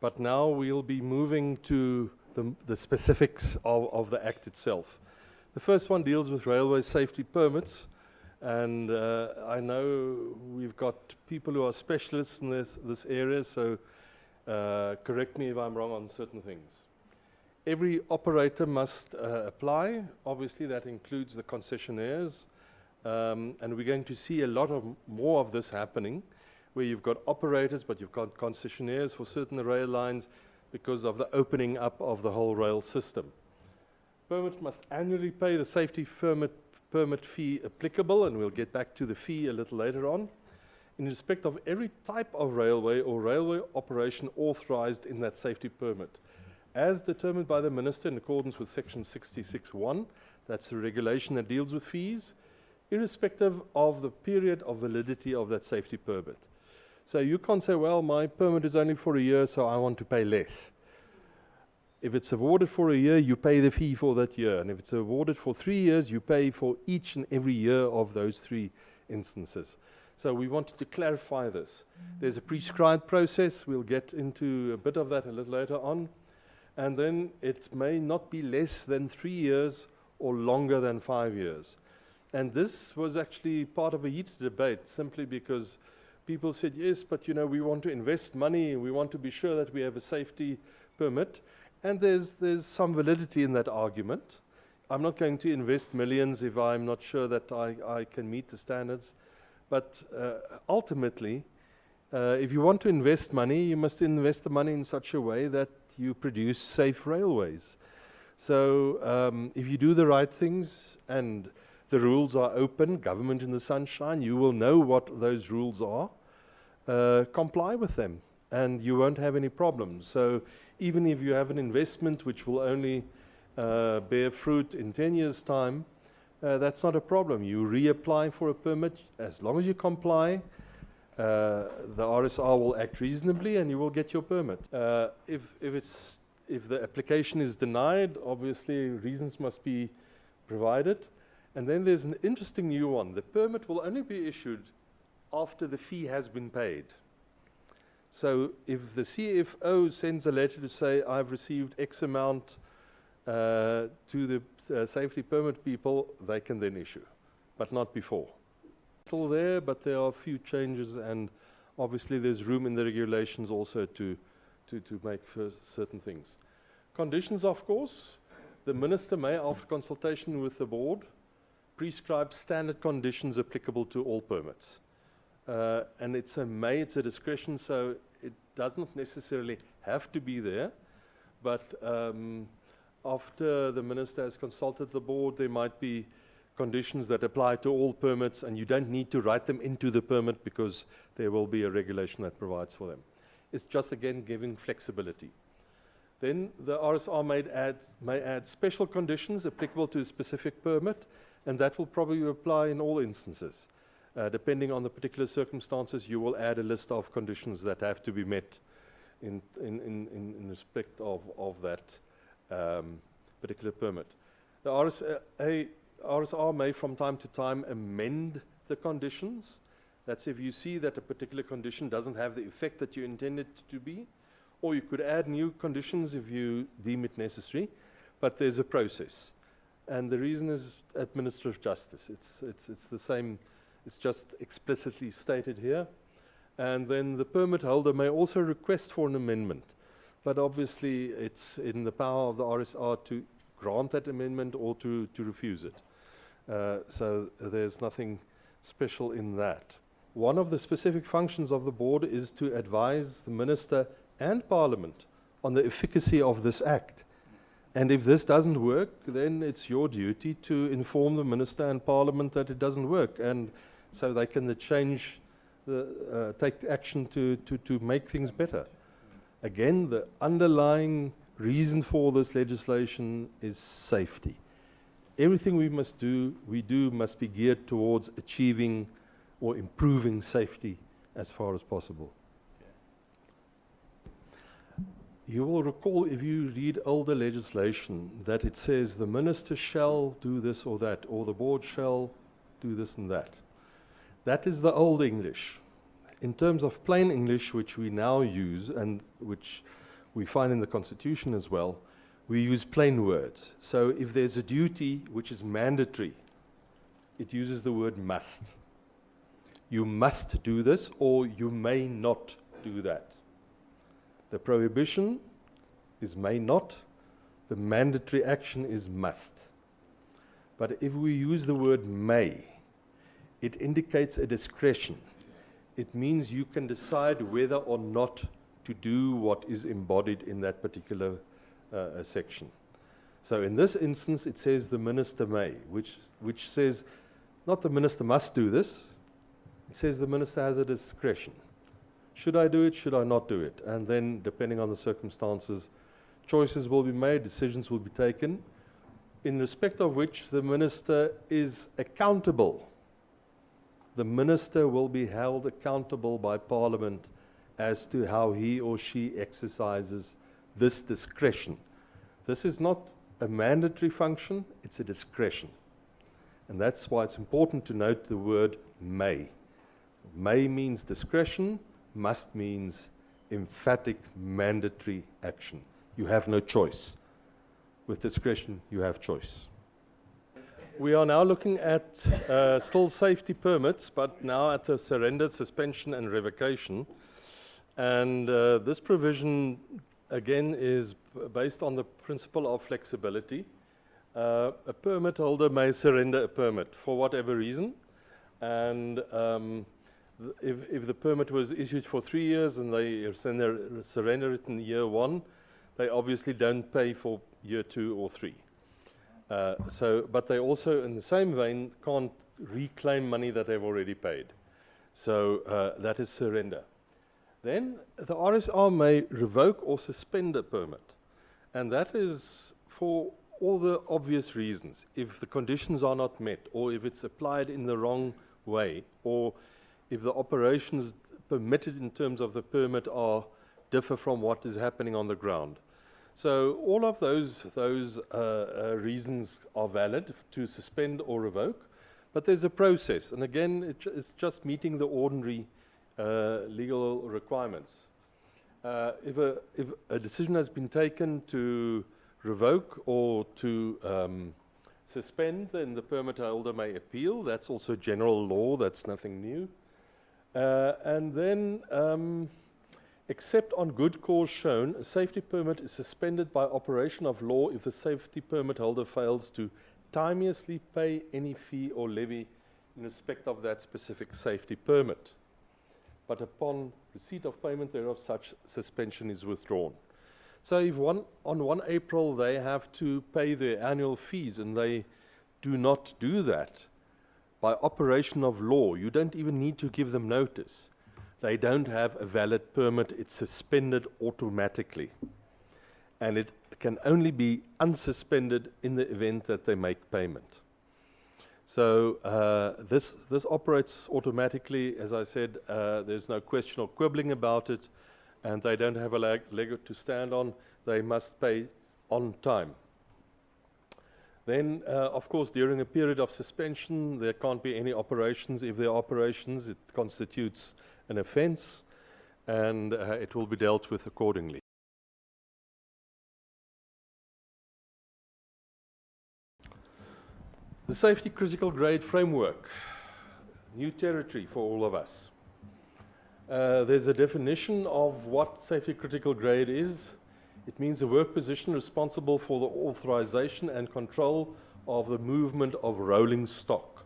But now we'll be moving to the specifics of the Act itself. The first one deals with railway safety permits, and I know we've got people who are specialists in this area, so correct me if I'm wrong on certain things. Every operator must apply. Obviously, that includes the concessionaires, and we're going to see a lot more of this happening, where you've got operators, but you've got concessionaires for certain rail lines because of the opening up of the whole rail system. Permit must annually pay the safety permit fee applicable, and we'll get back to the fee a little later on, in respect of every type of railway or railway operation authorized in that safety permit, as determined by the Minister in accordance with Section 66(1). That's the regulation that deals with fees, irrespective of the period of validity of that safety permit. So you can't say, well, my permit is only for a year, so I want to pay less. If it's awarded for a year, you pay the fee for that year. And if it's awarded for 3 years, you pay for each and every year of those 3 instances. So we wanted to clarify this. There's a prescribed process. We'll get into a bit of that a little later on. And then it may not be less than 3 years or longer than 5 years. And this was actually part of a heated debate, simply because people said, yes, but you know, we want to invest money, we want to be sure that we have a safety permit. And there's some validity in that argument. I'm not going to invest millions if I'm not sure that I can meet the standards. But ultimately, if you want to invest money, you must invest the money in such a way that you produce safe railways. So if you do the right things and the rules are open, government in the sunshine, you will know what those rules are, comply with them, and you won't have any problems. So even if you have an investment which will only bear fruit in 10 years' time, that's not a problem. You reapply for a permit. As long as you comply, the RSR will act reasonably and you will get your permit. If the application is denied, obviously reasons must be provided. And then there's an interesting new one. The permit will only be issued after the fee has been paid. So if the CFO sends a letter to say, I've received X amount to the safety permit people, they can then issue, but not before. Still there, but there are a few changes, and obviously there's room in the regulations also to make certain things. Conditions, of course, the Minister may, after consultation with the board, prescribe standard conditions applicable to all permits. And it's a discretion, so it does not necessarily have to be there. But after the Minister has consulted the board, there might be conditions that apply to all permits, and you don't need to write them into the permit because there will be a regulation that provides for them. It's just, again, giving flexibility. Then the RSR may add special conditions applicable to a specific permit, and that will probably apply in all instances. Depending on the particular circumstances, you will add a list of conditions that have to be met in respect of that particular permit. The RSR may from time to time amend the conditions. That's if you see that a particular condition doesn't have the effect that you intended it to be, or you could add new conditions if you deem it necessary, but there's a process. And the reason is administrative justice. It's the same. It's just explicitly stated here. And then the permit holder may also request for an amendment. But obviously, it's in the power of the RSR to grant that amendment or to refuse it. So there's nothing special in that. One of the specific functions of the board is to advise the Minister and Parliament on the efficacy of this Act. And if this doesn't work, then it's your duty to inform the Minister and Parliament that it doesn't work, and so they can take action to make things better. Again, the underlying reason for this legislation is safety. Everything we do must be geared towards achieving or improving safety as far as possible. You will recall, if you read older legislation, that it says the Minister shall do this or that, or the board shall do this and that. That is the old English. In terms of plain English, which we now use and which we find in the Constitution as well, we use plain words. So if there's a duty which is mandatory, it uses the word must. You must do this, or you may not do that. The prohibition is may not, the mandatory action is must. But if we use the word may, it indicates a discretion. It means you can decide whether or not to do what is embodied in that particular section. So in this instance, it says the minister may, which says not the minister must do this, it says the minister has a discretion. Should I do it, should I not do it? And then, depending on the circumstances, choices will be made, decisions will be taken, in respect of which the minister is accountable. The minister will be held accountable by Parliament as to how he or she exercises this discretion. This is not a mandatory function, it's a discretion. And that's why it's important to note the word may. May means discretion, must means emphatic mandatory action. You have no choice. With discretion, you have choice. We are now looking at still safety permits, but now at the surrender, suspension and revocation. And this provision, again, is based on the principle of flexibility. A permit holder may surrender a permit for whatever reason. And if the permit was issued for 3 years and they surrender it in year 1, they obviously don't pay for year 2 or 3. But they also, in the same vein, can't reclaim money that they've already paid. So that is surrender. Then the RSR may revoke or suspend a permit. And that is for all the obvious reasons. If the conditions are not met, or if it's applied in the wrong way, or if the operations permitted in terms of the permit differ from what is happening on the ground. So all of those reasons are valid to suspend or revoke, but there's a process. And again, it's just meeting the ordinary legal requirements. If a decision has been taken to revoke or to suspend, then the permit holder may appeal. That's also general law, that's nothing new. And then, except on good cause shown, a safety permit is suspended by operation of law if the safety permit holder fails to timeously pay any fee or levy in respect of that specific safety permit. But upon receipt of payment thereof, such suspension is withdrawn. So if on 1 April they have to pay their annual fees and they do not do that, by operation of law, you don't even need to give them notice. They don't have a valid permit, it's suspended automatically. And it can only be unsuspended in the event that they make payment. So this operates automatically. As I said, there's no question or quibbling about it, and they don't have a leg to stand on. They must pay on time. Then, of course, during a period of suspension, there can't be any operations. If there are operations, it constitutes an offence, and it will be dealt with accordingly. The safety critical grade framework, new territory for all of us. There's a definition of what safety critical grade is. It means a work position responsible for the authorization and control of the movement of rolling stock,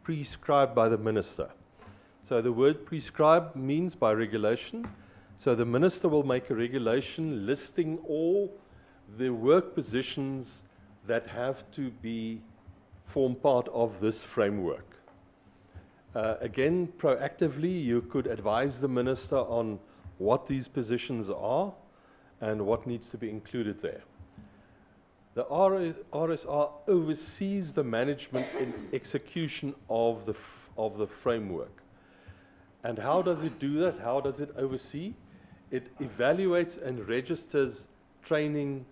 prescribed by the minister. So the word prescribed means by regulation. So the minister will make a regulation listing all the work positions that have to form part of this framework. Again, proactively, you could advise the minister on what these positions are and what needs to be included there. The RSR oversees the management and execution of the framework. And how does it do that? How does it oversee? It evaluates and registers training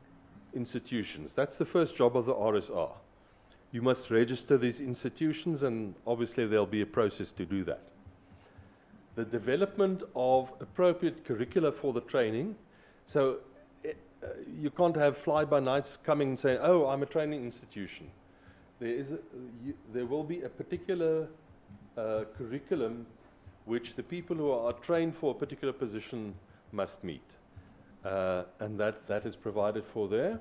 institutions. That's the first job of the RSR. You must register these institutions, and obviously there'll be a process to do that. The development of appropriate curricula for the training. So you can't have fly-by-nights coming and saying, oh, I'm a training institution. There will be a particular curriculum which the people who are trained for a particular position must meet. And that is provided for there.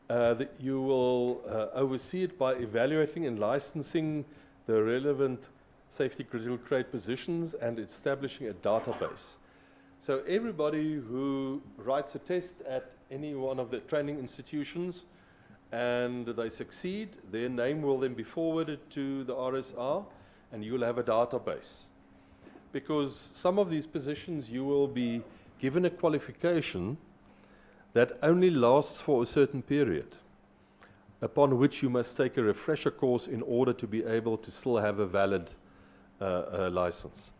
That you will oversee it by evaluating and licensing the relevant safety critical grade positions and establishing a database. So everybody who writes a test at any one of the training institutions and they succeed, their name will then be forwarded to the RSR and you'll have a database. Because some of these positions you will be given a qualification that only lasts for a certain period, upon which you must take a refresher course in order to be able to still have a valid license.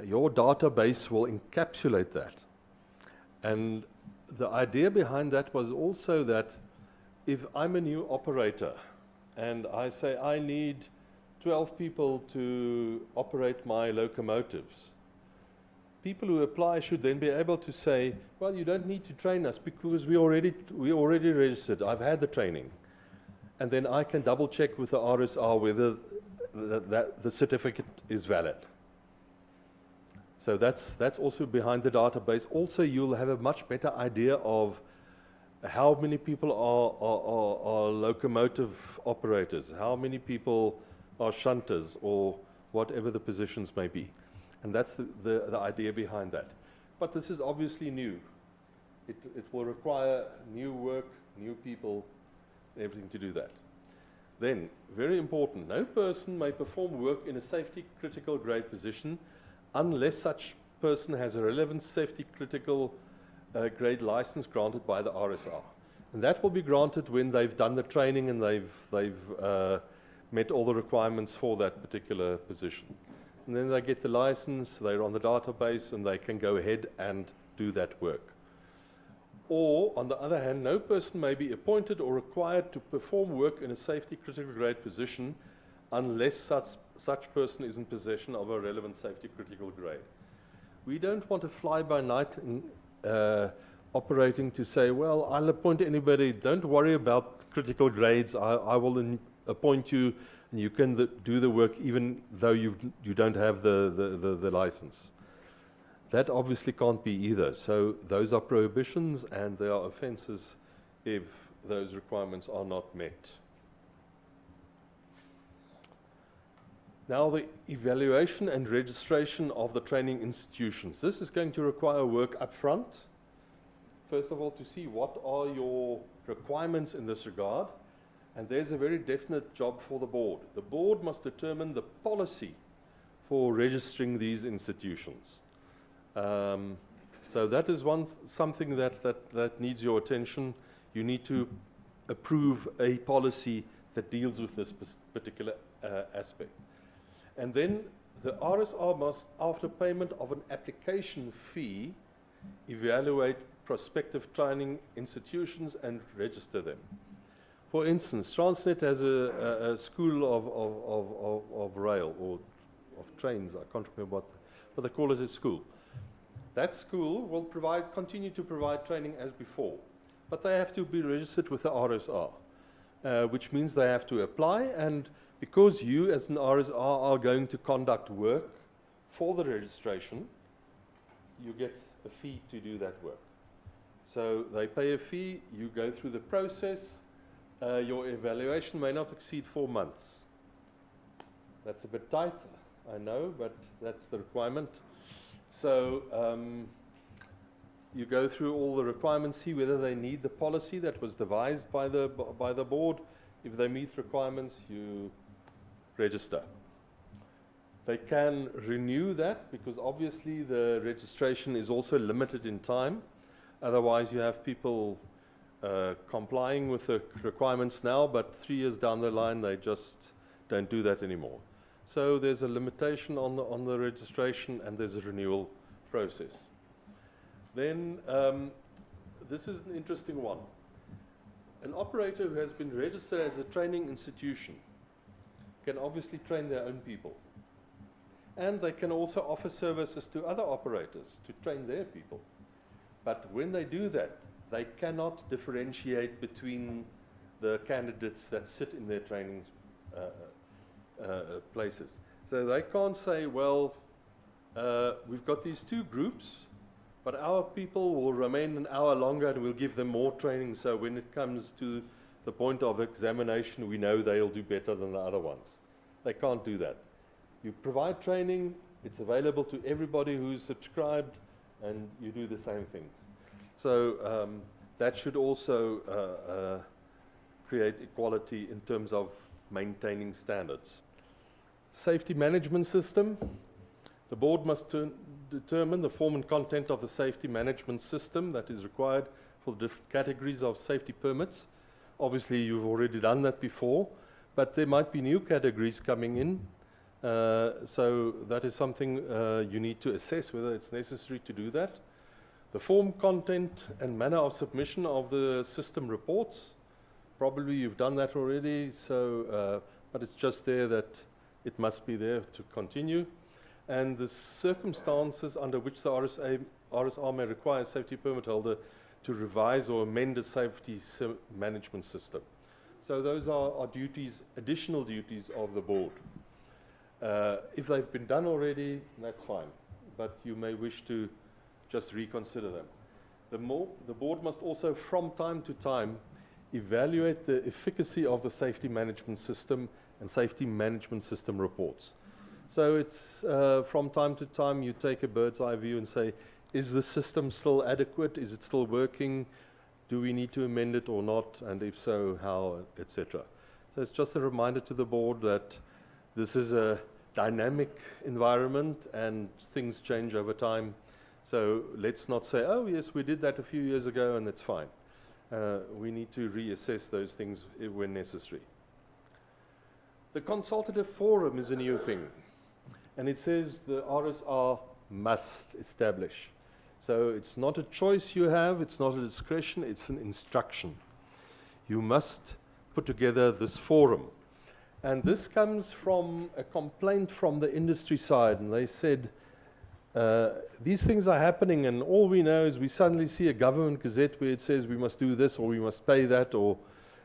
Your database will encapsulate that. And the idea behind that was also that if I'm a new operator and I say I need 12 people to operate my locomotives, people who apply should then be able to say, well, you don't need to train us because we already registered. I've had the training. And then I can double check with the RSR whether the certificate is valid. So that's also behind the database. Also, you'll have a much better idea of how many people are locomotive operators, how many people are shunters, or whatever the positions may be. And that's the idea behind that. But this is obviously new. It will require new work, new people, everything to do that. Then, very important, no person may perform work in a safety critical grade position unless such person has a relevant safety critical grade license granted by the RSR. And that will be granted when they've done the training and they've met all the requirements for that particular position. And then they get the license, they're on the database, and they can go ahead and do that work. Or, on the other hand, no person may be appointed or required to perform work in a safety critical grade position unless such person is in possession of a relevant safety critical grade. We don't want a fly-by-night operating to say, well, I'll appoint anybody, don't worry about critical grades, I will appoint you and you can do the work even though you don't have the license. That obviously can't be either. So those are prohibitions and there are offences if those requirements are not met. Now the evaluation and registration of the training institutions. This is going to require work up front. First of all, to see what are your requirements in this regard. And there's a very definite job for the board. The board must determine the policy for registering these institutions. So that is something that needs your attention. You need to approve a policy that deals with this particular aspect. And then the RSR must, after payment of an application fee, evaluate prospective training institutions and register them. For instance, Transnet has a school of rail or of trains. I can't remember what they call it at school. That school will continue to provide training as before, but they have to be registered with the RSR, which means they have to apply, and because you as an RSR are going to conduct work for the registration, you get a fee to do that work. So they pay a fee, you go through the process, your evaluation may not exceed 4 months. That's a bit tight, I know, but that's the requirement. So you go through all the requirements, see whether they need the policy that was devised by the board. If they meet requirements, you register. They can renew that because obviously the registration is also limited in time. Otherwise you have people complying with the requirements now, but 3 years down the line they just don't do that anymore. So there's a limitation on the registration and there's a renewal process. Then this is an interesting one. An operator who has been registered as a training institution can obviously train their own people. And they can also offer services to other operators to train their people. But when they do that, they cannot differentiate between the candidates that sit in their training places. So they can't say, well, we've got these two groups, but our people will remain an hour longer and we'll give them more training, so when it comes to the point of examination, we know they'll do better than the other ones. They can't do that. You provide training, it's available to everybody who's subscribed, and you do the same things. So that should also create equality in terms of maintaining standards. Safety management system. The board must determine the form and content of the safety management system that is required for the different categories of safety permits. Obviously, you've already done that before, but there might be new categories coming in. So that is something you need to assess whether it's necessary to do that. The form, content, and manner of submission of the system reports. Probably you've done that already, so, but it's just there that it must be there to continue. And the circumstances under which the RSR may require a safety permit holder to revise or amend a safety management system. So those are duties, additional duties of the board. If they've been done already, that's fine, but you may wish to just reconsider them. The board must also, from time to time, evaluate the efficacy of the safety management system and safety management system reports. So it's from time to time you take a bird's eye view and say, is the system still adequate? Is it still working? Do we need to amend it or not? And if so, how, etc. So it's just a reminder to the board that this is a dynamic environment and things change over time. So let's not say, oh yes, we did that a few years ago and it's fine. We need to reassess those things when necessary. The consultative forum is a new thing. And it says the RSR must establish. So it's not a choice you have, it's not a discretion, it's an instruction. You must put together this forum. And this comes from a complaint from the industry side, and they said, these things are happening and all we know is we suddenly see a government gazette where it says we must do this or we must pay that,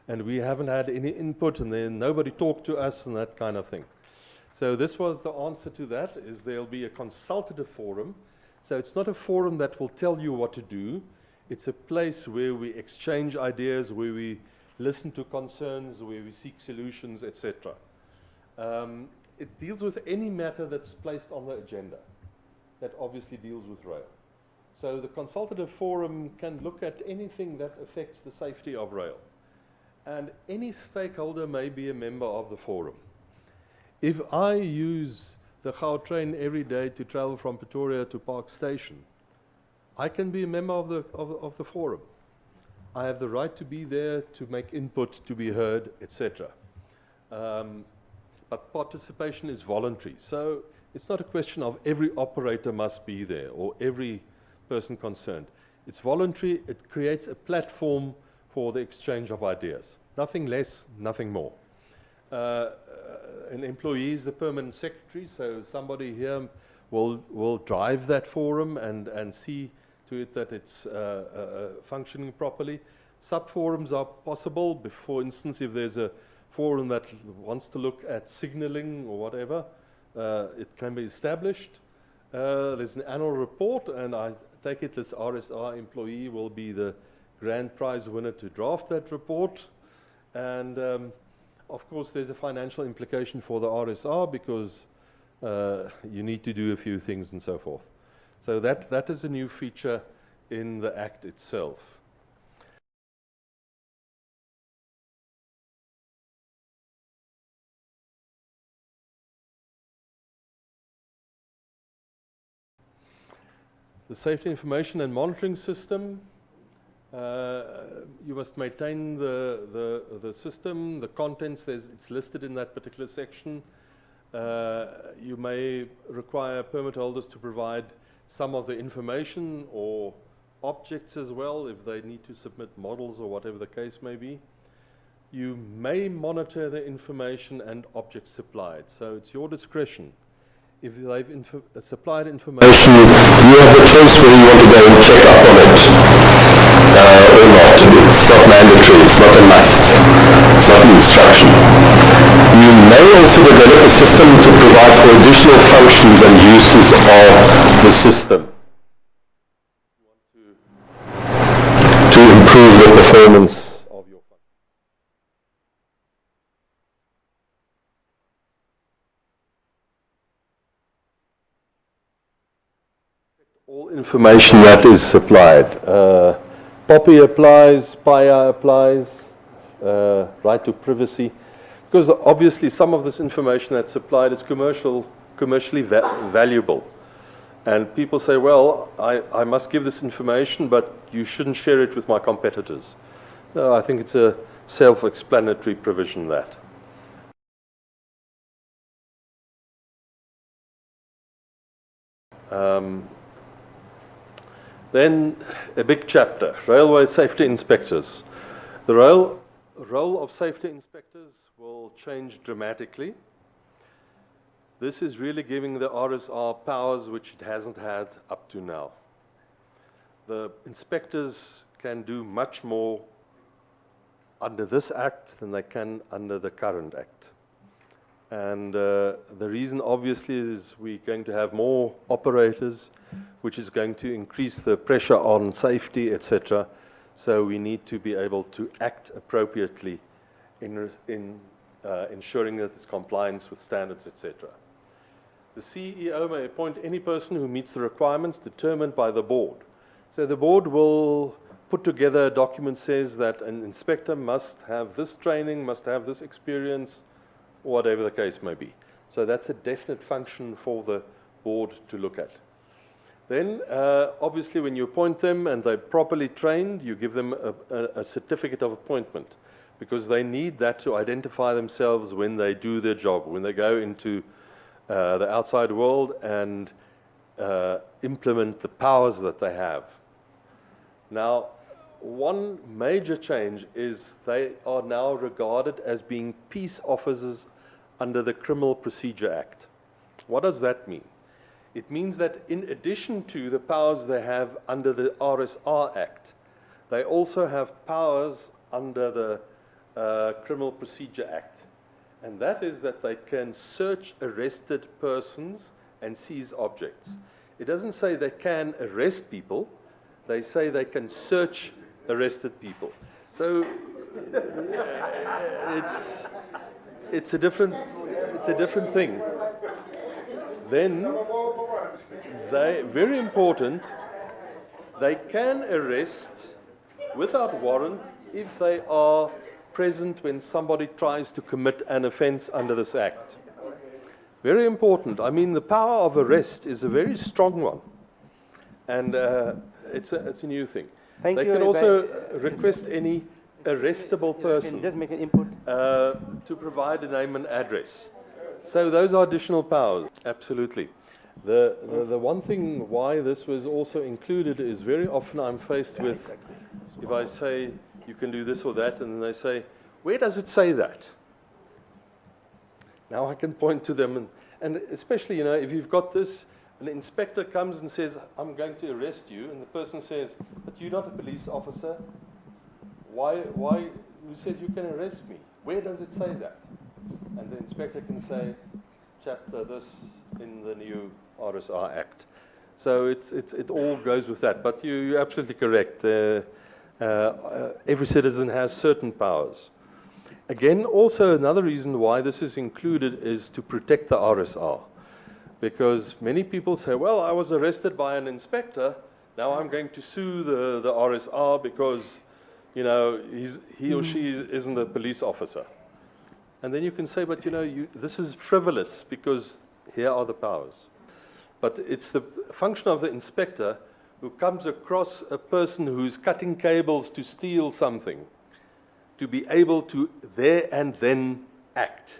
and we haven't had any input and then nobody talked to us and that kind of thing. So this was the answer to that, is there'll be a consultative forum. So it's not a forum that will tell you what to do. It's a place where we exchange ideas, where we listen to concerns, where we seek solutions, etc. It deals with any matter that's placed on the agenda that obviously deals with rail. So the consultative forum can look at anything that affects the safety of rail. And any stakeholder may be a member of the forum. If I use the Gautrain every day to travel from Pretoria to Park Station, I can be a member of the forum. I have the right to be there, to make input, to be heard, etc. But participation is voluntary. So it's not a question of every operator must be there or every person concerned. It's voluntary. It creates a platform for the exchange of ideas. Nothing less, nothing more. An employee is the permanent secretary, so somebody here will drive that forum and see to it that it's functioning properly. Sub-forums are possible. For instance, if there's a forum that wants to look at signaling or whatever, it can be established. There's an annual report, and I take it this RSR employee will be the grand prize winner to draft that report. And of course, there's a financial implication for the RSR because you need to do a few things and so forth. So that is a new feature in the Act itself. The safety information and monitoring system. You must maintain the system, the contents, it's listed in that particular section. You may require permit holders to provide some of the information or objects as well if they need to submit models or whatever the case may be. You may monitor the information and objects supplied, so it's your discretion. If they've supplied information, you have the choice whether you want to go and check up on it. not mandatory, it's not a must, it's not an instruction. You may also develop a system to provide for additional functions and uses of the system to improve the performance of your function. All information that is supplied. POPI applies, PIA applies, right to privacy. Because obviously some of this information that's supplied is commercially valuable. And people say, well, I must give this information, but you shouldn't share it with my competitors. No, I think it's a self-explanatory provision, that. Then a big chapter, railway safety inspectors. The role of safety inspectors will change dramatically. This is really giving the RSR powers which it hasn't had up to now. The inspectors can do much more under this Act than they can under the current Act. And the reason obviously is we're going to have more operators, which is going to increase the pressure on safety, etc. So we need to be able to act appropriately in ensuring that there's compliance with standards, etc. The CEO may appoint any person who meets the requirements determined by the board. So the board will put together a document that says that an inspector must have this training, must have this experience, whatever the case may be. So that's a definite function for the board to look at. Then, obviously, when you appoint them and they're properly trained, you give them a certificate of appointment, because they need that to identify themselves when they do their job, when they go into the outside world and implement the powers that they have. Now, one major change is they are now regarded as being peace officers under the Criminal Procedure Act. What does that mean? It means that in addition to the powers they have under the RSR Act, they also have powers under the Criminal Procedure Act. And that is that they can search arrested persons and seize objects. It doesn't say they can arrest people, they say they can search arrested people. So it's a different thing. Then very important, they can arrest without warrant if they are present when somebody tries to commit an offense under this Act. Very important. I mean, the power of arrest is a very strong one, and it's a new thing. They can also request any arrestable person just make an input to provide a name and address. So those are additional powers. Absolutely. The one thing why this was also included is very often I'm faced with, if I say you can do this or that, and then they say, where does it say that? Now I can point to them, and especially, you know, if you've got this, an inspector comes and says, I'm going to arrest you, and the person says, but you're not a police officer. Why, who says you can arrest me? Where does it say that? And the inspector can say, chapter this in the new RSR Act. So it all goes with that. But you're absolutely correct. Every citizen has certain powers. Again, also another reason why this is included is to protect the RSR. Because many people say, well, I was arrested by an inspector, now I'm going to sue the RSR because, you know, he or she isn't a police officer. And then you can say, but you know, this is frivolous because here are the powers. But it's the function of the inspector who comes across a person who's cutting cables to steal something, to be able to there and then act.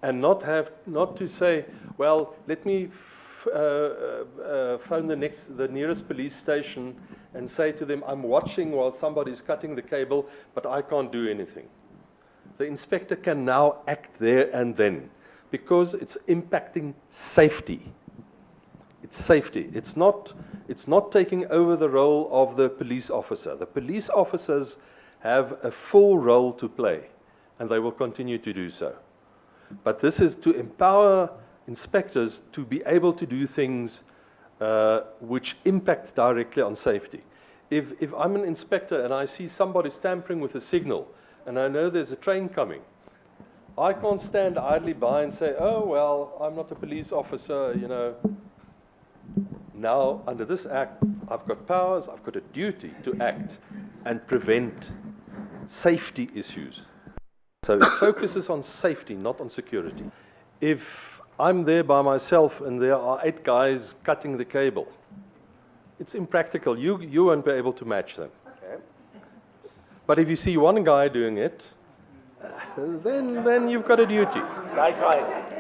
And not to say, well, let me phone the nearest police station and say to them, I'm watching while somebody's cutting the cable, but I can't do anything. The inspector can now act there and then because it's impacting safety. It's safety. It's not taking over the role of the police officer. The police officers have a full role to play, and they will continue to do so. But this is to empower inspectors to be able to do things which impact directly on safety. If I'm an inspector and I see somebody tampering with a signal, and I know there's a train coming, I can't stand idly by and say, oh, well, I'm not a police officer, you know. Now, under this act, I've got powers, I've got a duty to act and prevent safety issues. So it focuses on safety, not on security. If I'm there by myself and there are 8 guys cutting the cable, it's impractical. You won't be able to match them. Okay. But if you see one guy doing it, then you've got a duty.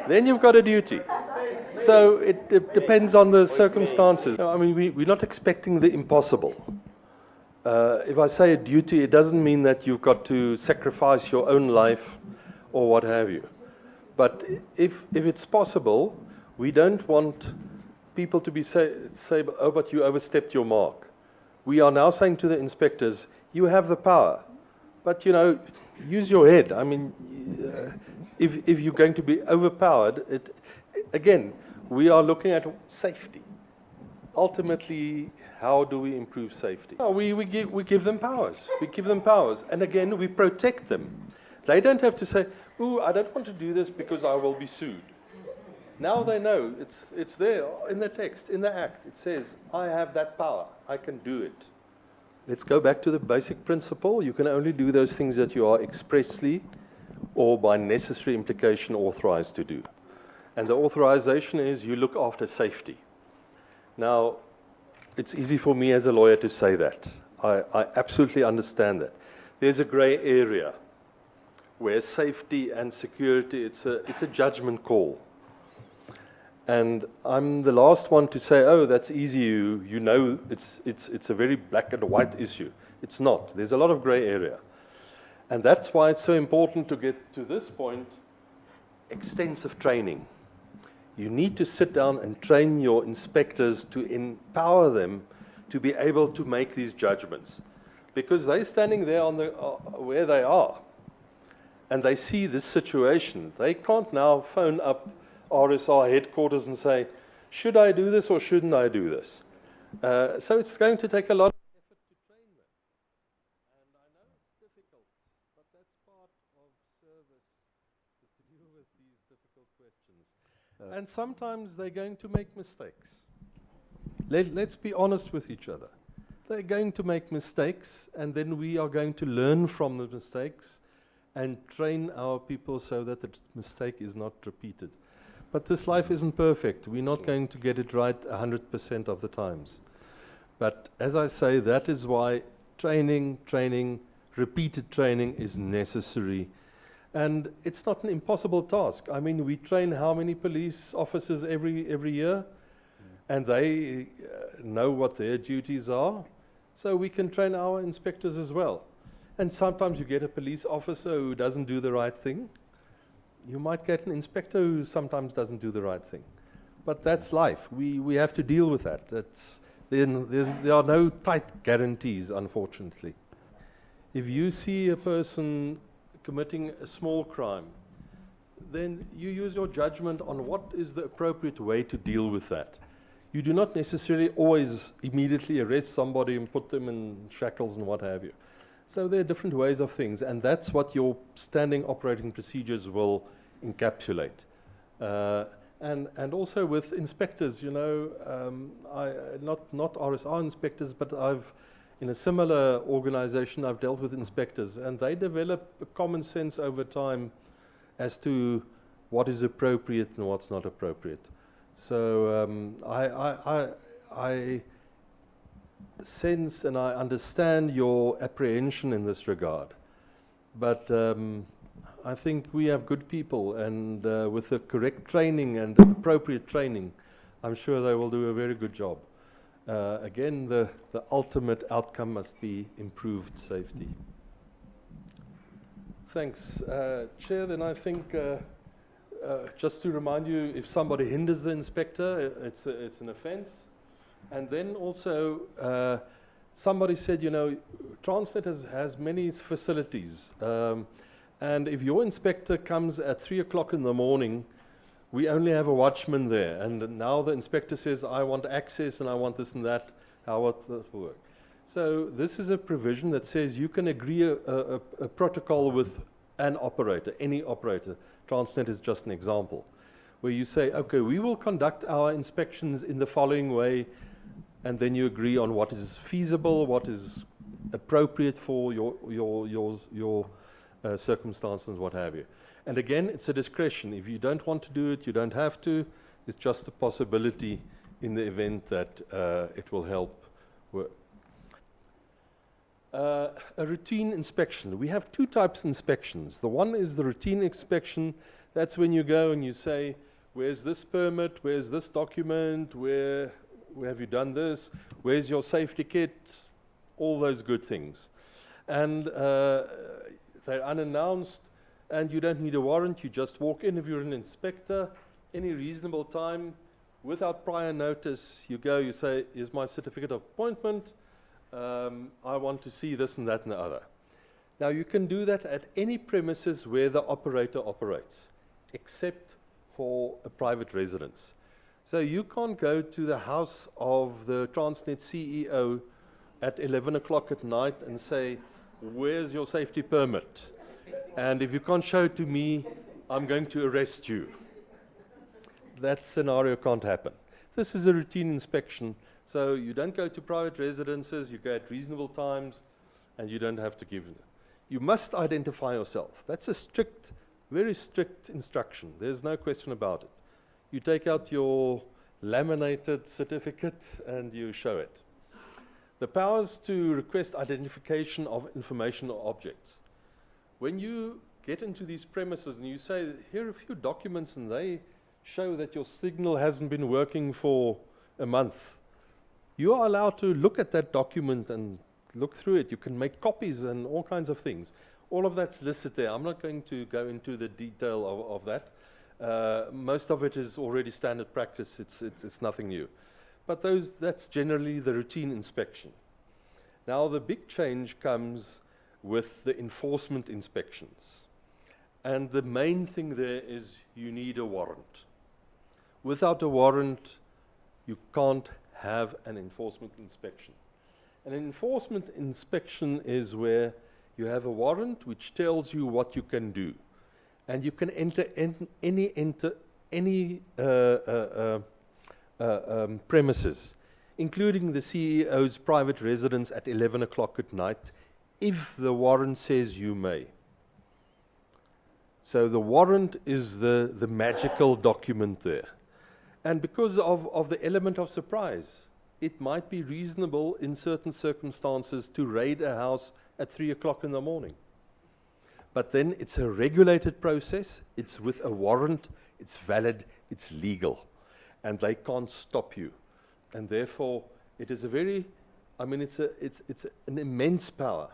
Then you've got a duty. So it depends on the circumstances. I mean, we're not expecting the impossible. If I say a duty, it doesn't mean that you've got to sacrifice your own life or what have you. But if it's possible, we don't want people to be say, oh, but you overstepped your mark. We are now saying to the inspectors, you have the power, but you know, use your head. I mean, if you're going to be overpowered, again, we are looking at safety. Ultimately, how do we improve safety? Oh, we give them powers. We give them powers. And again, we protect them. They don't have to say, ooh, I don't want to do this because I will be sued. Now they know. It's there in the text, in the act. It says, I have that power. I can do it. Let's go back to the basic principle. You can only do those things that you are expressly or by necessary implication authorized to do. And the authorization is you look after safety. Now, it's easy for me as a lawyer to say that. I absolutely understand that. There's a gray area where safety and security, it's a judgment call. And I'm the last one to say, oh, that's easy, you know it's a very black and white issue. It's not. There's a lot of gray area. And that's why it's so important to get to this point, extensive training. You need to sit down and train your inspectors to empower them to be able to make these judgments. Because they're standing there on where they are, and they see this situation. They can't now phone up RSR headquarters and say, should I do this or shouldn't I do this? So it's going to take a lot of effort to train them. And I know it's difficult, but that's part of service, is to deal with these difficult questions. And sometimes they're going to make mistakes. Let's be honest with each other. They're going to make mistakes, and then we are going to learn from the mistakes and train our people so that the mistake is not repeated. But this life isn't perfect. We're not going to get it right 100% of the times. But as I say, that is why training, repeated training is necessary. And it's not an impossible task. I mean, we train how many police officers every year? And they know what their duties are. So we can train our inspectors as well. And sometimes you get a police officer who doesn't do the right thing. You might get an inspector who sometimes doesn't do the right thing. But that's life. We have to deal with that. There are no tight guarantees, unfortunately. If you see a person committing a small crime, then you use your judgment on what is the appropriate way to deal with that. You do not necessarily always immediately arrest somebody and put them in shackles and what have you. So there are different ways of things, and that's what your standing operating procedures will encapsulate. And also with inspectors, you know, not RSR inspectors, but in a similar organization, I've dealt with inspectors, and they develop a common sense over time as to what is appropriate and what's not appropriate. So I sense and I understand your apprehension in this regard. But I think we have good people, and with the correct training and appropriate training, I'm sure they will do a very good job. Again, the ultimate outcome must be improved safety. Thanks. Chair, then I think just to remind you, if somebody hinders the inspector, it's an offence. And then also somebody said, Transnet has many facilities, and if your inspector comes at 3 o'clock in the morning, we only have a watchman there, and now the inspector says, I want access and I want this and that, how would this work? So this is a provision that says you can agree a protocol with an operator, any operator. Transnet is just an example, where you say, okay, we will conduct our inspections in the following way, and then you agree on what is feasible, what is appropriate for your circumstances, what have you. And again, it's a discretion. If you don't want to do it, you don't have to. It's just a possibility in the event that it will help work. A routine inspection. We have two types of inspections. The one is the routine inspection. That's when you go and you say, where's this permit? Where's this document? Where have you done this? Where's your safety kit? All those good things. And they're unannounced, and you don't need a warrant. You just walk in if you're an inspector, any reasonable time, without prior notice. You go, you say, here's my certificate of appointment. I want to see this and that and the other. Now, you can do that at any premises where the operator operates, except for a private residence. So you can't go to the house of the Transnet CEO at 11 o'clock at night and say, where's your safety permit? And if you can't show it to me, I'm going to arrest you. That scenario can't happen. This is a routine inspection. So you don't go to private residences, you go at reasonable times, and you don't have to give them. You must identify yourself. That's a strict, very strict instruction. There's no question about it. You take out your laminated certificate and you show it. The powers to request identification of information or objects. When you get into these premises and you say, here are a few documents, and they show that your signal hasn't been working for a month, you are allowed to look at that document and look through it. You can make copies and all kinds of things. All of that's listed there. I'm not going to go into the detail of that. Most of it is already standard practice. It's nothing new. But that's generally the routine inspection. Now, the big change comes with the enforcement inspections. And the main thing there is you need a warrant. Without a warrant, you can't have an enforcement inspection. An enforcement inspection is where you have a warrant which tells you what you can do. And you can enter any premises, including the CEO's private residence at 11 o'clock at night, if the warrant says you may. So the warrant is the magical document there. And because of the element of surprise, it might be reasonable in certain circumstances to raid a house at 3 o'clock in the morning. But then it's a regulated process, it's with a warrant, it's valid, it's legal, and they can't stop you. And therefore, it is it's an immense power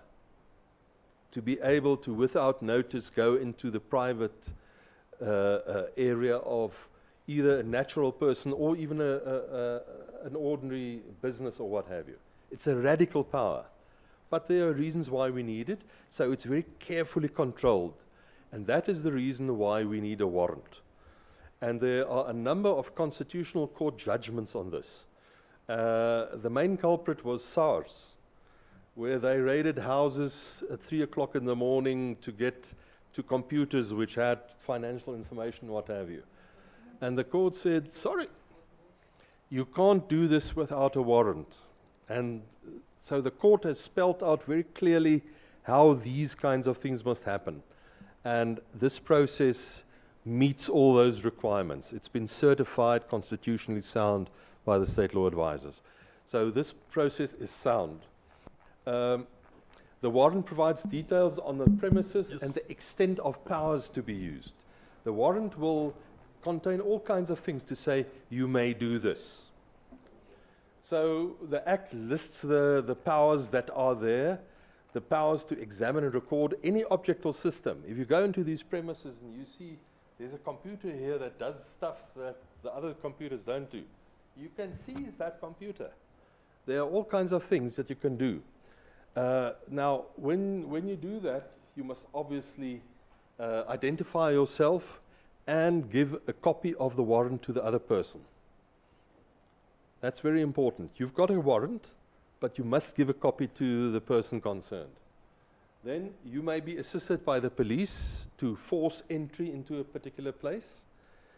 to be able to, without notice, go into the private area of either a natural person or even an ordinary business or what have you. It's a radical power. But there are reasons why we need it, so it's very carefully controlled. And that is the reason why we need a warrant. And there are a number of constitutional court judgments on this. The main culprit was SARS, where they raided houses at 3 o'clock in the morning to get to computers which had financial information, what have you. And the court said, sorry, you can't do this without a warrant. And so the court has spelt out very clearly how these kinds of things must happen. And this process meets all those requirements. It's been certified constitutionally sound by the state law advisors. So this process is sound. The warrant provides details on the premises and the extent of powers to be used. The warrant will contain all kinds of things to say, you may do this. So the Act lists the powers that are there, the powers to examine and record any object or system. If you go into these premises and you see there's a computer here that does stuff that the other computers don't do, you can seize that computer. There are all kinds of things that you can do. Now, when you do that, you must obviously identify yourself and give a copy of the warrant to the other person. That's very important. You've got a warrant, but you must give a copy to the person concerned. Then you may be assisted by the police to force entry into a particular place.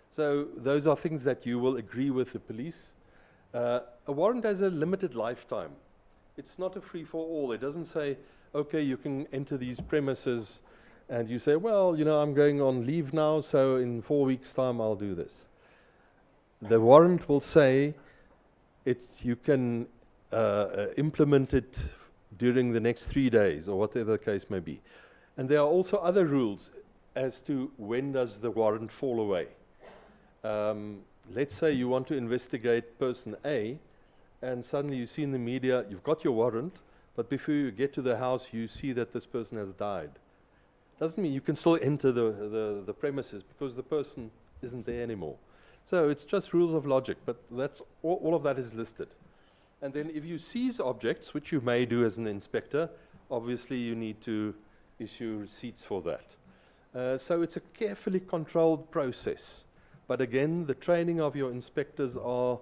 So those are things that you will agree with the police. A warrant has a limited lifetime. It's not a free-for-all. It doesn't say, okay, you can enter these premises, and you say, well, you know, I'm going on leave now, so in 4 weeks' time I'll do this. The warrant will say you can implement it during the next 3 days, or whatever the case may be. And there are also other rules as to when does the warrant fall away. Let's say you want to investigate person A, and suddenly you see in the media, you've got your warrant, but before you get to the house, you see that this person has died. Doesn't mean you can still enter the premises, because the person isn't there anymore. So it's just rules of logic, but that's all of that is listed. And then if you seize objects, which you may do as an inspector, obviously you need to issue receipts for that. So it's a carefully controlled process. But again, the training of your inspectors are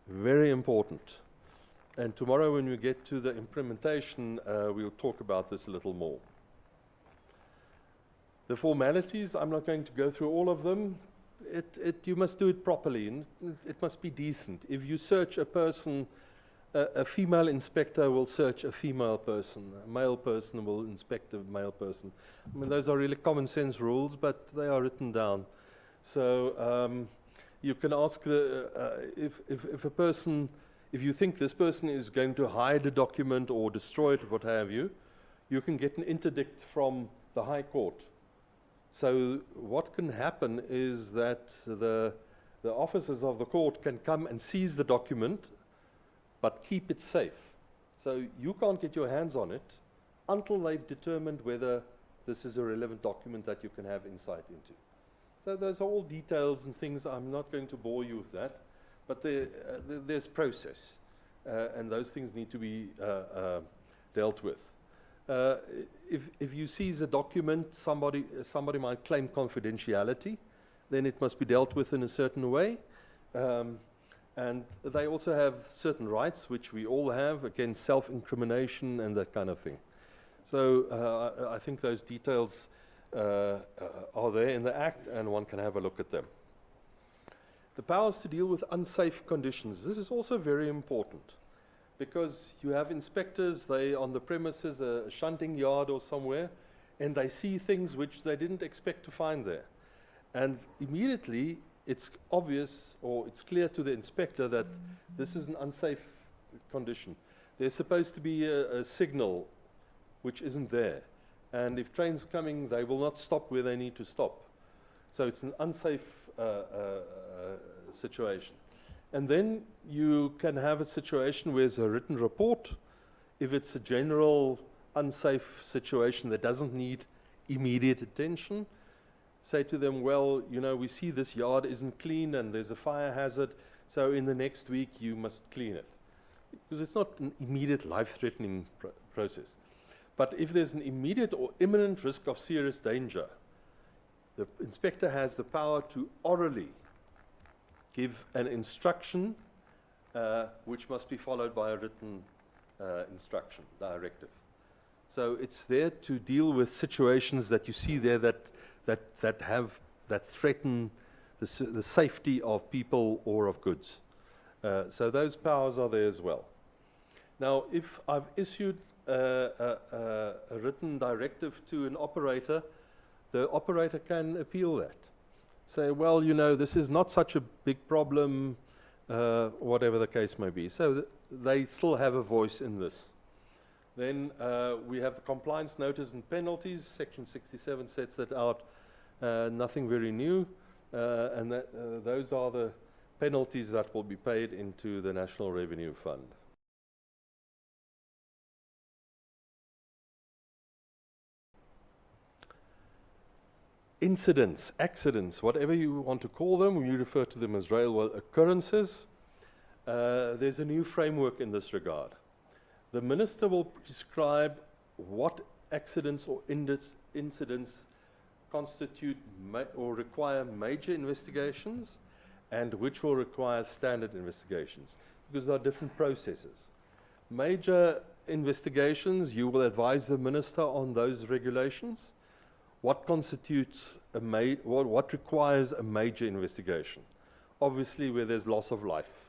very important. And tomorrow when we get to the implementation, we'll talk about this a little more. The formalities, I'm not going to go through all of them. You must do it properly, and it must be decent. If you search a person, a female inspector will search a female person. A male person will inspect a male person. I mean, those are really common sense rules, but they are written down. So you can ask if a person, if you think this person is going to hide a document or destroy it, what have you, you can get an interdict from the High Court. So what can happen is that the officers of the court can come and seize the document, but keep it safe. So you can't get your hands on it until they've determined whether this is a relevant document that you can have insight into. So those are all details and things. I'm not going to bore you with that, but there's process, and those things need to be dealt with. If you seize a document, somebody might claim confidentiality, then it must be dealt with in a certain way. And they also have certain rights, which we all have, against self-incrimination and that kind of thing. So I think those details are there in the Act, and one can have a look at them. The powers to deal with unsafe conditions. This is also very important, because you have inspectors, they on the premises, a shunting yard or somewhere, and they see things which they didn't expect to find there. And immediately it's obvious, or it's clear to the inspector, that this is an unsafe condition. There's supposed to be a signal which isn't there. And if trains are coming, they will not stop where they need to stop. So it's an unsafe situation. And then you can have a situation where there's a written report. If it's a general unsafe situation that doesn't need immediate attention, say to them, well, you know, we see this yard isn't clean and there's a fire hazard, so in the next week you must clean it. Because it's not an immediate life-threatening process. But if there's an immediate or imminent risk of serious danger, the inspector has the power to orally give an instruction which must be followed by a written instruction, directive. So it's there to deal with situations that you see there that threaten the safety of people or of goods. So those powers are there as well. Now, if I've issued a written directive to an operator, the operator can appeal that. Say, well, you know, this is not such a big problem, whatever the case may be. So they still have a voice in this. Then we have the compliance notice and penalties. Section 67 sets that out, nothing very new. And those are the penalties that will be paid into the National Revenue Fund. Incidents, accidents, whatever you want to call them, we refer to them as railway occurrences. there's a new framework in this regard. The minister will prescribe what accidents or incidents constitute or require major investigations and which will require standard investigations, because there are different processes. Major investigations, you will advise the minister on those regulations. What constitutes what requires a major investigation? Obviously, where there's loss of life.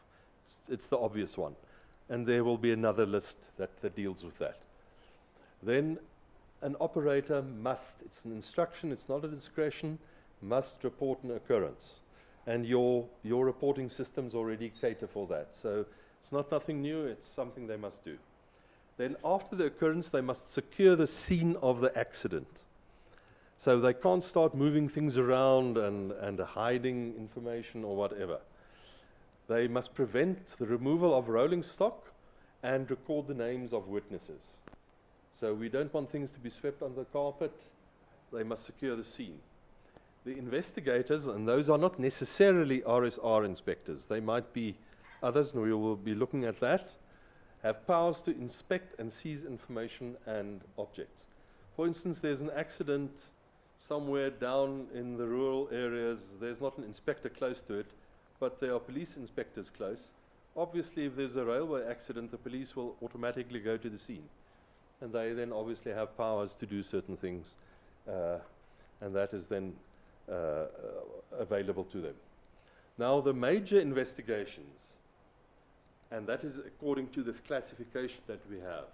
It's the obvious one. And there will be another list that deals with that. Then an operator must, it's an instruction, it's not a discretion, must report an occurrence. And your reporting systems already cater for that. So it's not nothing new, it's something they must do. Then after the occurrence, they must secure the scene of the accident. So they can't start moving things around and hiding information or whatever. They must prevent the removal of rolling stock and record the names of witnesses. So we don't want things to be swept under the carpet. They must secure the scene. The investigators, and those are not necessarily RSR inspectors, they might be others, and we will be looking at that, have powers to inspect and seize information and objects. For instance, there's an accident somewhere down in the rural areas. There's not an inspector close to it, but there are police inspectors close. Obviously, if there's a railway accident, the police will automatically go to the scene. And they then obviously have powers to do certain things, and that is then available to them. Now, the major investigations, and that is according to this classification that we have.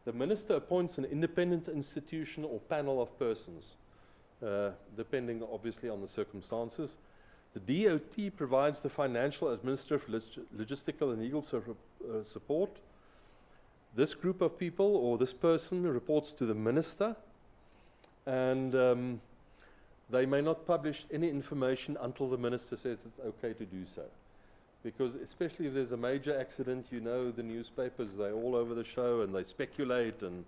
The minister appoints an independent institution or panel of persons, depending obviously on the circumstances. The DOT provides the financial, administrative, logistical and legal support. This group of people or this person reports to the minister, and they may not publish any information until the minister says it's okay to do so. Because especially if there's a major accident, you know, the newspapers, they're all over the show and they speculate and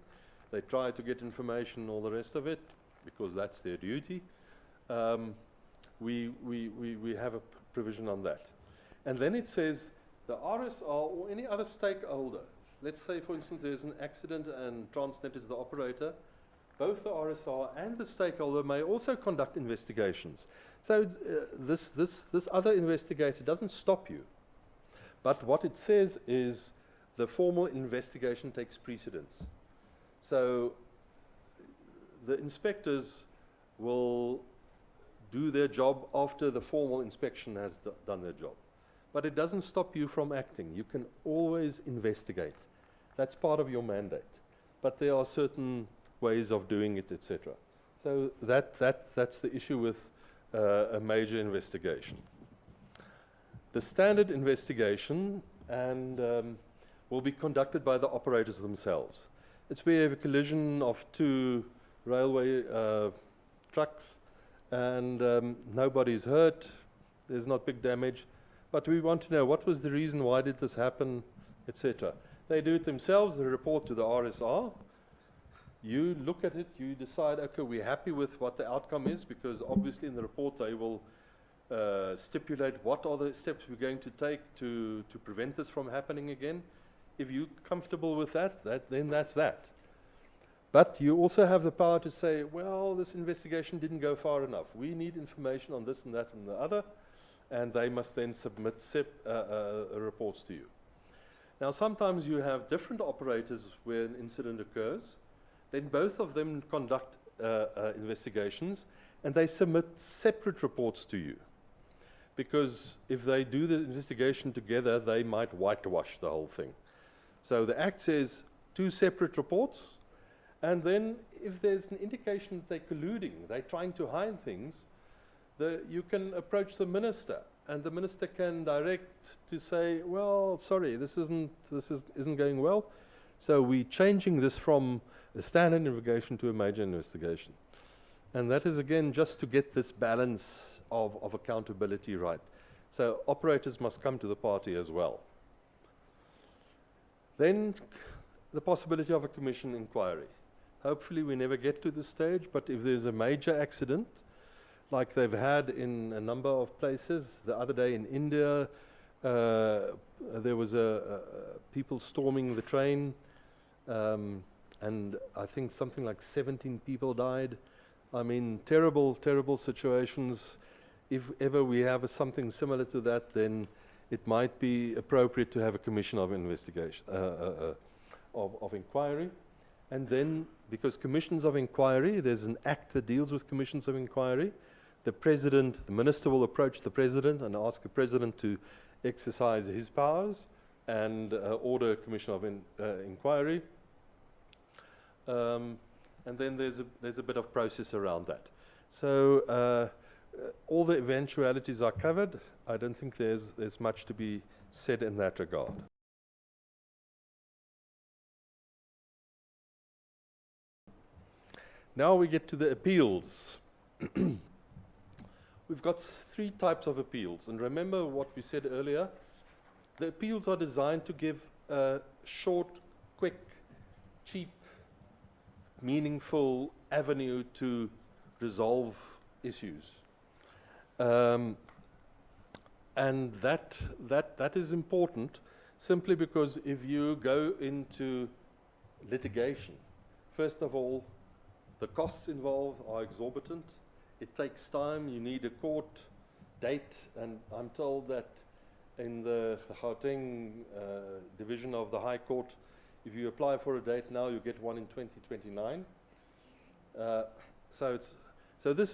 they try to get information and all the rest of it, because that's their duty. We have a provision on that. And then it says the RSR or any other stakeholder, let's say for instance there's an accident and Transnet is the operator, both the RSR and the stakeholder may also conduct investigations. So this other investigator doesn't stop you. But what it says is the formal investigation takes precedence. So the inspectors will do their job after the formal inspection has done their job. But it doesn't stop you from acting. You can always investigate. That's part of your mandate. But there are certain ways of doing it, etc. So that's the issue with a major investigation. The standard investigation will be conducted by the operators themselves. It's where you have a collision of two railway trucks and nobody's hurt, there's not big damage, but we want to know what was the reason, why did this happen, etc. They do it themselves, they report to the RSR. You look at it, you decide, okay, we're happy with what the outcome is, because obviously in the report they will stipulate what are the steps we're going to take to prevent this from happening again. If you're comfortable with that, then that's that. But you also have the power to say, well, this investigation didn't go far enough. We need information on this and that and the other, and they must then submit reports to you. Now, sometimes you have different operators where an incident occurs. Then both of them conduct investigations, and they submit separate reports to you. Because if they do the investigation together, they might whitewash the whole thing. So the Act says 2 separate reports, and then if there's an indication that they're colluding, they're trying to hide things, you can approach the minister, and the minister can direct to say, well, sorry, this isn't going well, so we're changing this from a standard investigation to a major investigation. And that is, again, just to get this balance of accountability right. So operators must come to the party as well. Then the possibility of a commission inquiry. Hopefully we never get to this stage, but if there's a major accident, like they've had in a number of places, the other day in India, there was people storming the train, and I think something like 17 people died. I mean, terrible, terrible situations. If ever we have something similar to that, then it might be appropriate to have a commission of investigation, of inquiry. And then, because commissions of inquiry, there's an act that deals with commissions of inquiry. The minister will approach the president and ask the president to exercise his powers and order a commission of inquiry. And then there's a bit of process around that. So all the eventualities are covered. I don't think there's much to be said in that regard. Now we get to the appeals. We've got 3 types of appeals. And remember what we said earlier, the appeals are designed to give a short, quick, cheap, meaningful avenue to resolve issues. And that is important simply because if you go into litigation, first of all, the costs involved are exorbitant. It takes time. You need a court date. And I'm told that in the Gauteng division of the High Court, if you apply for a date now, you get one in 2029. So this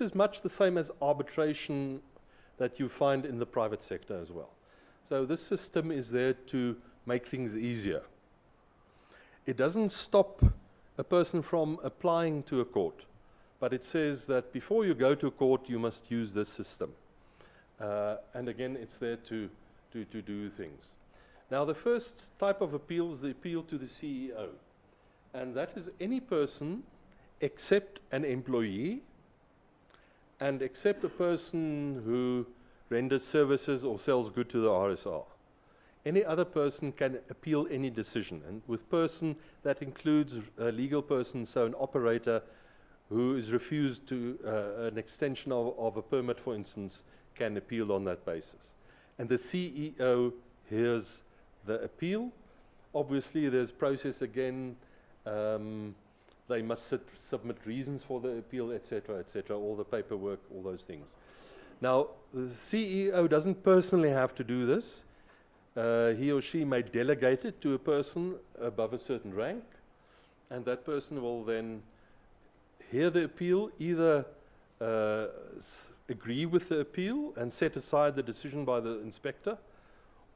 is much the same as arbitration that you find in the private sector as well. So this system is there to make things easier. It doesn't stop a person from applying to a court, but it says that before you go to court, you must use this system. And again, it's there to do things. Now, the first type of appeal is the appeal to the CEO. And that is any person except an employee and except a person who renders services or sells good to the RSR. Any other person can appeal any decision. And with person, that includes a legal person, so an operator who is refused to an extension of a permit, for instance, can appeal on that basis. And the CEO hears the appeal. Obviously, there's process again. They must submit reasons for the appeal, etc., all the paperwork, all those things. Now, the CEO doesn't personally have to do this. He or she may delegate it to a person above a certain rank, and that person will then hear the appeal, either agree with the appeal and set aside the decision by the inspector,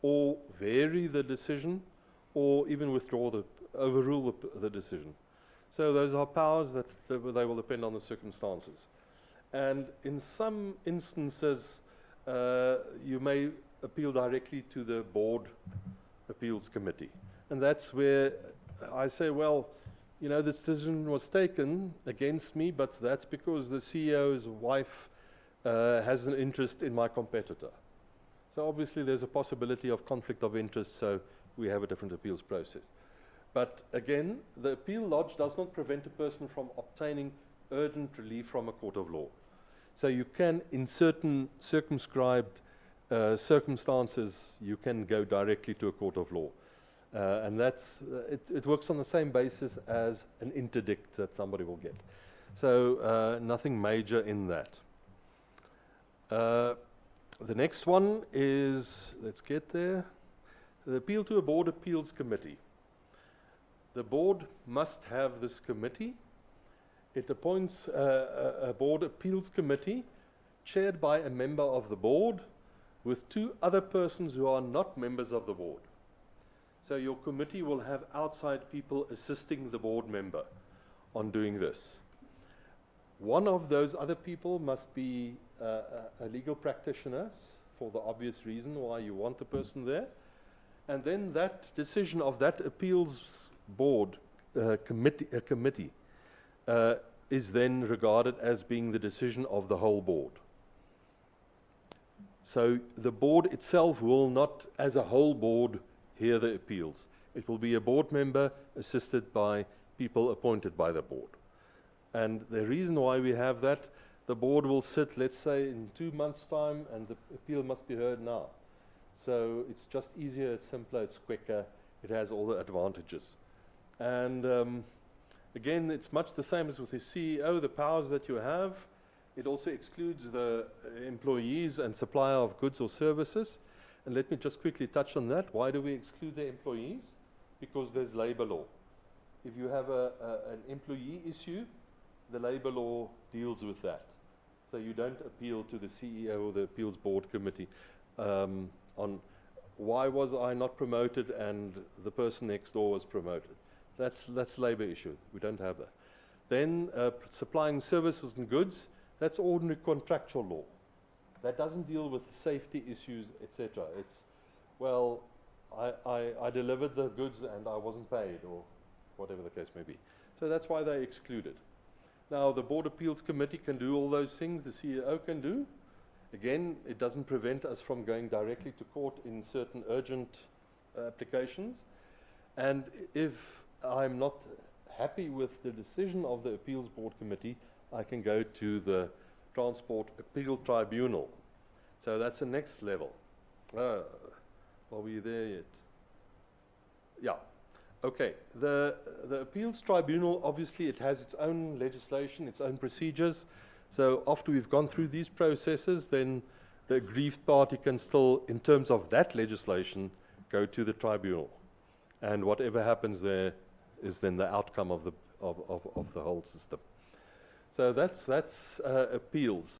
or vary the decision, or even overrule the decision. So those are powers that they will depend on the circumstances. And in some instances, you may appeal directly to the board appeals committee. And that's where I say, well, you know, this decision was taken against me, but that's because the CEO's wife has an interest in my competitor. So obviously there's a possibility of conflict of interest, so we have a different appeals process. But again, the appeal lodge does not prevent a person from obtaining urgent relief from a court of law. So you can, in certain circumscribed circumstances, you can go directly to a court of law. And it works on the same basis as an interdict that somebody will get. So nothing major in that. The next one is, let's get there, the appeal to a board appeals committee. The board must have this committee. It appoints a board appeals committee chaired by a member of the board with 2 other persons who are not members of the board. So your committee will have outside people assisting the board member on doing this. One of those other people must be a legal practitioner, for the obvious reason why you want the person there. And then that decision of that appeals board committee is then regarded as being the decision of the whole board. So the board itself will not, as a whole board, hear the appeals. It will be a board member assisted by people appointed by the board. And the reason why we have that, the board will sit, let's say, in 2 months' time, and the appeal must be heard now. So it's just easier, it's simpler, it's quicker, it has all the advantages. And again, it's much the same as with the CEO, the powers that you have. It also excludes the employees and supplier of goods or services. And let me just quickly touch on that. Why do we exclude the employees? Because there's labor law. If you have an employee issue, the labor law deals with that. So you don't appeal to the CEO or the appeals board committee on why was I not promoted and the person next door was promoted. That's labor issue. We don't have that. Then supplying services and goods, that's ordinary contractual law. That doesn't deal with safety issues, etc. It's, well, I delivered the goods and I wasn't paid, or whatever the case may be. So that's why they excluded. Now, the Board Appeals Committee can do all those things the CEO can do. Again, it doesn't prevent us from going directly to court in certain urgent applications. And if I'm not happy with the decision of the Appeals Board Committee, I can go to the Transport Appeal Tribunal. So that's the next level. Are we there yet? Yeah. Okay. The Appeals Tribunal, obviously, it has its own legislation, its own procedures. So after we've gone through these processes, then the aggrieved party can still, in terms of that legislation, go to the tribunal. And whatever happens there is then the outcome of the whole system. So that's appeals.